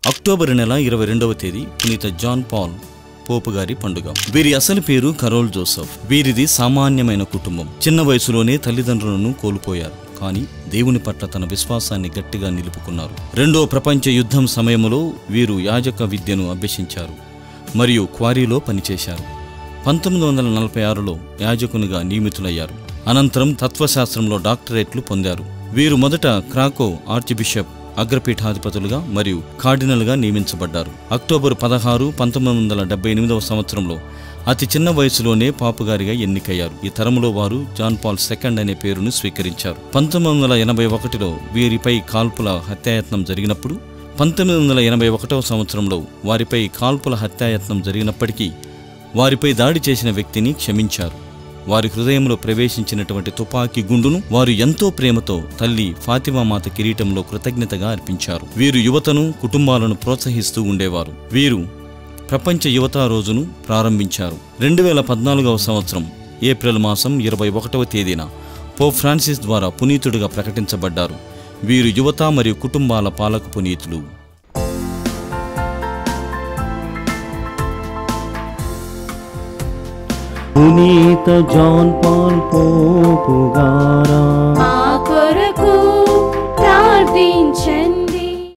October నెల 22వ తేదీ పునీత జాన్ పాల్ పోపు గారి పండుగ. వీరి అసలు పేరు కరోల్ జోసెఫ్. వీరిది సామాన్యమైన కుటుంబం. చిన్న వయసులోనే తల్లిదండ్రులను కోల్పోయారు. కానీ దేవుని పట్ల తన విశ్వాసాన్ని గట్టిగా నిలుపుకున్నారు. రెండో ప్రపంచ యుద్ధం సమయంలో వీరు యాజక విద్యను అభ్యసించారు మరియు క్వారీలో పనిచేశారు. 1946లో యాజకునిగా నియమితులయ్యారు. అనంతరం తత్వశాస్త్రంలో డాక్టరేట్లు పొందారు. వీరు మొదట క్రాకో ఆర్చ్ బిషప్ అగ్రపీఠాధిపతులుగా మరియు కార్డినల్గా నియమించబడ్డారు. అక్టోబర్ 16, 1978వ సంవత్సరంలో అతి చిన్న వయసులోనే పాపుగారిగా ఎన్నికయ్యారు. ఈ తరములో వారు జాన్ పాల్ II అనే పేరును స్వీకరించారు. 1981లో వీరిపై కాల్పుల హత్యాయత్నం జరిగినప్పుడు 1981వ సంవత్సరంలో వారిపై కాల్పుల హత్యాయత్నం జరిగినప్పటికీ వారిపై దాడి చేసిన వ్యక్తిని క్షమించారు. వారి హృదయంలో ప్రవేశించినటువంటి తుపాకీ గుండును వారు ఎంతో ప్రేమతో తల్లి ఫాతిమా మాత కిరీటంలో కృతజ్ఞతగా అర్పించారు. వీరు యువతను, కుటుంబాలను ప్రోత్సహిస్తూ ఉండేవారు. వీరు ప్రపంచ యువతా రోజును ప్రారంభించారు. 2014వ సంవత్సరం ఏప్రిల్ మాసం 21వ తేదీన పోప్ ఫ్రాన్సిస్ ద్వారా పునీతుడిగా ప్రకటించబడ్డారు. వీరు యువత మరియు కుటుంబాల పాలక పునీతులు. పునీత జాన్ పాల్ పోపు గారా